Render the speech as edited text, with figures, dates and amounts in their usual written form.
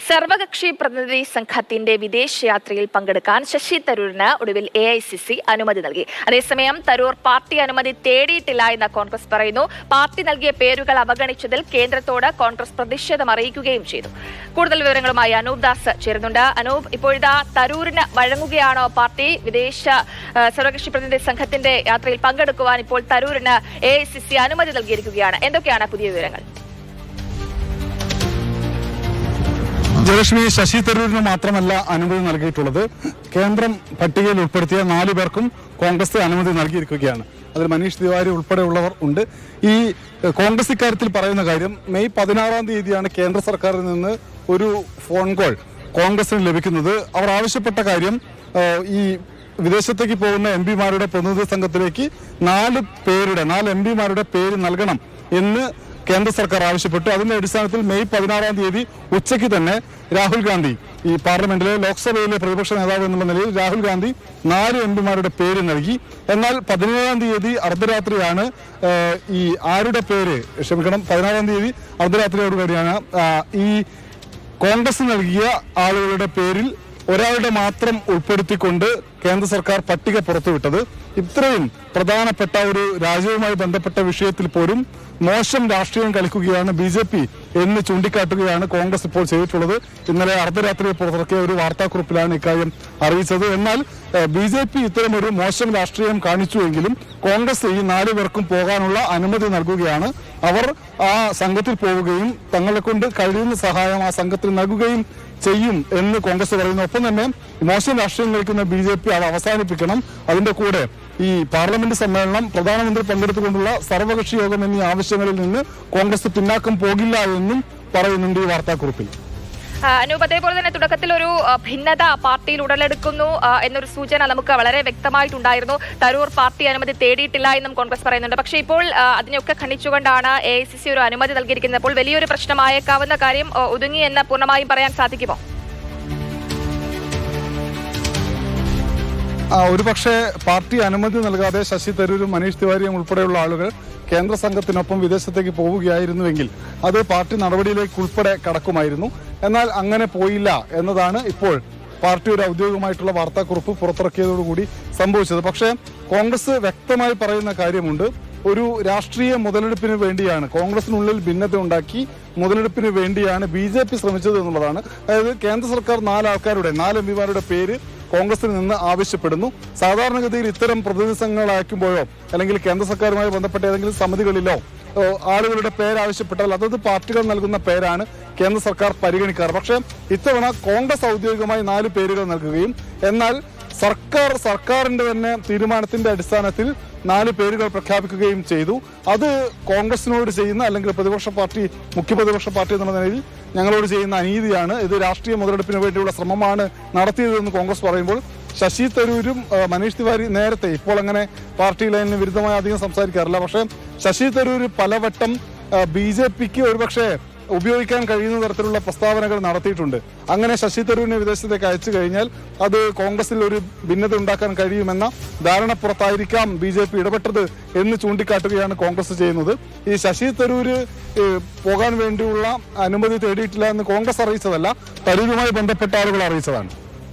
സർവകക്ഷി പ്രതിനിധി സംഘത്തിന്റെ വിദേശയാത്രയിൽ പങ്കെടുക്കാൻ ശശി തരൂരിന് ഒടുവിൽ AICC അനുമതി നൽകി. അതേസമയം തരൂർ പാർട്ടി അനുമതി തേടിയിട്ടില്ല എന്ന് കോൺഗ്രസ് പറയുന്നു. പാർട്ടി നൽകിയ പേരുകൾ അവഗണിച്ചതിൽ കേന്ദ്രത്തോട് കോൺഗ്രസ് പ്രതിഷേധം അറിയിക്കുകയും ചെയ്തു. കൂടുതൽ വിവരങ്ങളുമായി അനൂപ് ദാസ് ചേരുന്നുണ്ട്. അനൂപ്, ഇപ്പോഴിതാ തരൂരിന് വഴങ്ങുകയാണോ പാർട്ടി? വിദേശ സർവകക്ഷി പ്രതിനിധി സംഘത്തിന്റെ യാത്രയിൽ പങ്കെടുക്കുവാൻ ഇപ്പോൾ തരൂരിന് AICC അനുമതി നൽകിയിരിക്കുകയാണ്. എന്തൊക്കെയാണ് പുതിയ വിവരങ്ങൾ? ജയലക്ഷ്മി, ശശി തരൂരിന് മാത്രമല്ല അനുമതി നൽകിയിട്ടുള്ളത്. കേന്ദ്രം പട്ടികയിൽ ഉൾപ്പെടുത്തിയ 4 പേർക്കും കോൺഗ്രസ് അനുമതി നൽകിയിരിക്കുകയാണ്. അതിൽ മനീഷ് തിവാരി ഉൾപ്പെടെയുള്ളവർ ഉണ്ട്. ഈ കോൺഗ്രസ് ഇക്കാര്യത്തിൽ പറയുന്ന കാര്യം, മെയ് 16-ാം തീയതിയാണ് കേന്ദ്ര സർക്കാരിൽ നിന്ന് ഒരു ഫോൺ കോൾ കോൺഗ്രസിന് ലഭിക്കുന്നത്. അവർ ആവശ്യപ്പെട്ട കാര്യം, ഈ വിദേശത്തേക്ക് പോകുന്ന MP-മാരുടെ പ്രതിനിധി സംഘത്തിലേക്ക് 4 MP-മാരുടെ പേര് നൽകണം എന്ന് കേന്ദ്ര സർക്കാർ ആവശ്യപ്പെട്ടു. അതിന്റെ അടിസ്ഥാനത്തിൽ മെയ് 16-ാം തീയതി ഉച്ചയ്ക്ക് തന്നെ രാഹുൽ ഗാന്ധി, ഈ പാർലമെന്റിലെ ലോക്സഭയിലെ പ്രതിപക്ഷ നേതാവ് എന്നുള്ള നിലയിൽ രാഹുൽ ഗാന്ധി 4 MP-മാരുടെ പേര് നൽകി. എന്നാൽ 17-ാം തീയതി അർദ്ധരാത്രിയാണ് ഈ ആരുടെ പേര് 16-ാം തീയതി അർദ്ധരാത്രിയോടുകൂടിയാണ് ഈ കോൺഗ്രസ് നൽകിയ ആളുകളുടെ പേരിൽ ഒരാളുടെ മാത്രം ഉൾപ്പെടുത്തിക്കൊണ്ട് കേന്ദ്ര സർക്കാർ പട്ടിക പുറത്തുവിട്ടത്. ഇത്രയും പ്രധാനപ്പെട്ട ഒരു രാജ്യവുമായി ബന്ധപ്പെട്ട വിഷയത്തിൽ പോലും മോശം രാഷ്ട്രീയം കളിക്കുകയാണ് BJP എന്ന് ചൂണ്ടിക്കാട്ടുകയാണ് കോൺഗ്രസ് ഇപ്പോൾ ചെയ്തിട്ടുള്ളത്. ഇന്നലെ അർദ്ധരാത്രി പുറത്തിറക്കിയ ഒരു വാർത്താക്കുറിപ്പിലാണ് ഇക്കാര്യം അറിയിച്ചത്. എന്നാൽ BJP ഇത്തരം ഒരു മോശം രാഷ്ട്രീയം കാണിച്ചുവെങ്കിലും കോൺഗ്രസ് ഈ 4 പേർക്കും പോകാനുള്ള അനുമതി നൽകുകയാണ്. അവർ ആ സംഘത്തിൽ പോവുകയും തങ്ങളെ കൊണ്ട് കഴിയുന്ന സഹായം ആ സംഘത്തിൽ നൽകുകയും ചെയ്യും എന്ന് കോൺഗ്രസ് പറയുന്നു. ഒപ്പം തന്നെ മോശം രാഷ്ട്രീയം കളിക്കുന്ന BJP അത് അവസാനിപ്പിക്കണം. അതിന്റെ കൂടെ ഈ പാർലമെന്റ് സമ്മേളനം, പ്രധാനമന്ത്രി പങ്കെടുത്തുകൊണ്ടുള്ള സർവകക്ഷി യോഗം എന്നീ ആവശ്യങ്ങളിൽ നിന്ന് കോൺഗ്രസ് പിന്നാക്കം പോകില്ല എന്നും പറയുന്നുണ്ട് ഈ വാർത്താക്കുറിപ്പിൽ. അനൂപ്, അതേപോലെ തന്നെ തുടക്കത്തിൽ ഒരു ഭിന്നത പാർട്ടിയിൽ ഉടലെടുക്കുന്നു എന്നൊരു സൂചന നമുക്ക് വളരെ വ്യക്തമായിട്ടുണ്ടായിരുന്നു. തരൂർ പാർട്ടി അനുമതി തേടിയിട്ടില്ല എന്നും കോൺഗ്രസ് പറയുന്നുണ്ട്. പക്ഷേ ഇപ്പോൾ അതിനൊക്കെ ഖണ്ഡിച്ചുകൊണ്ടാണ് AICC ഒരു അനുമതി നൽകിയിരിക്കുന്നത്. അപ്പോൾ വലിയൊരു പ്രശ്നമായേക്കാവുന്ന കാര്യം ഒതുങ്ങി എന്ന് പൂർണ്ണമായും പറയാൻ സാധിക്കുമോ? ഒരുപക്ഷെ പാർട്ടി അനുമതി നൽകാതെ ശശി തരൂരും മനീഷ് തിവാരിയും ഉൾപ്പെടെയുള്ള ആളുകൾ കേന്ദ്ര സംഘത്തിനൊപ്പം വിദേശത്തേക്ക് പോവുകയായിരുന്നുവെങ്കിൽ അത് പാർട്ടി നടപടിയിലേക്ക് ഉൾപ്പെടെ കടക്കുമായിരുന്നു. എന്നാൽ അങ്ങനെ പോയില്ല എന്നതാണ് ഇപ്പോൾ പാർട്ടി ഒരു ഔദ്യോഗികമായിട്ടുള്ള വാർത്താക്കുറിപ്പ് പുറത്തിറക്കിയതോടുകൂടി സംഭവിച്ചത്. പക്ഷേ കോൺഗ്രസ് വ്യക്തമായി പറയുന്ന കാര്യമുണ്ട്, ഒരു രാഷ്ട്രീയ മുതലെടുപ്പിന് വേണ്ടിയാണ്, കോൺഗ്രസിനുള്ളിൽ ഭിന്നത ഉണ്ടാക്കി മുതലെടുപ്പിന് വേണ്ടിയാണ് BJP ശ്രമിച്ചത് എന്നുള്ളതാണ്. അതായത് കേന്ദ്ര സർക്കാർ 4 MP-മാരുടെ പേര് കോൺഗ്രസിൽ നിന്ന് ആവശ്യപ്പെടുന്നു. സാധാരണഗതിയിൽ ഇത്തരം പ്രതിനിധി സംഘങ്ങൾ അയക്കുമ്പോഴോ അല്ലെങ്കിൽ കേന്ദ്ര സർക്കാരുമായി ബന്ധപ്പെട്ട ഏതെങ്കിലും സമിതികളിലോ ആളുകളുടെ പേര് ആവശ്യപ്പെട്ടാൽ അതത് പാർട്ടികൾ നൽകുന്ന പേരാണ് കേന്ദ്ര സർക്കാർ പരിഗണിക്കാറ്. പക്ഷേ ഇത്തവണ കോൺഗ്രസ് ഔദ്യോഗികമായി 4 പേരുകൾ നൽകുകയും എന്നാൽ സർക്കാരിന്റെ തന്നെ തീരുമാനത്തിന്റെ അടിസ്ഥാനത്തിൽ 4 പേരുകൾ പ്രഖ്യാപിക്കുകയും ചെയ്തു. അത് കോൺഗ്രസിനോട് ചെയ്യുന്ന, അല്ലെങ്കിൽ മുഖ്യ പ്രതിപക്ഷ പാർട്ടി എന്നുള്ള നിലയിൽ ഞങ്ങളോട് ചെയ്യുന്ന അനീതിയാണ്. ഇത് രാഷ്ട്രീയ മുതലെടുപ്പിന് വേണ്ടിയുള്ള ശ്രമമാണ് നടത്തിയതെന്ന് കോൺഗ്രസ് പറയുമ്പോൾ, ശശി തരൂരും മനീഷ് തിവാരി നേരത്തെ, ഇപ്പോൾ അങ്ങനെ പാർട്ടി ലൈനിന് വിരുദ്ധമായി അധികം സംസാരിക്കാറില്ല, പക്ഷേ ശശി തരൂർ പലവട്ടം BJPക്ക് ഒരുപക്ഷെ ഉപയോഗിക്കാൻ കഴിയുന്ന തരത്തിലുള്ള പ്രസ്താവനകൾ നടത്തിയിട്ടുണ്ട്. അങ്ങനെ ശശി തരൂരിനെ വിദേശത്തേക്ക് അയച്ചു കഴിഞ്ഞാൽ അത് കോൺഗ്രസിൽ ഒരു ഭിന്നത ഉണ്ടാക്കാൻ കഴിയുമെന്ന ധാരണപ്പുറത്തായിരിക്കാം BJP ഇടപെട്ടത് എന്ന് ചൂണ്ടിക്കാട്ടുകയാണ് കോൺഗ്രസ് ചെയ്യുന്നത്. ഈ ശശി തരൂര് പോകാൻ വേണ്ടിയുള്ള അനുമതി തേടിയിട്ടില്ല എന്ന് കോൺഗ്രസ് അറിയിച്ചതല്ല, തരൂരുമായി ബന്ധപ്പെട്ട ആളുകൾ അറിയിച്ചതാണ്.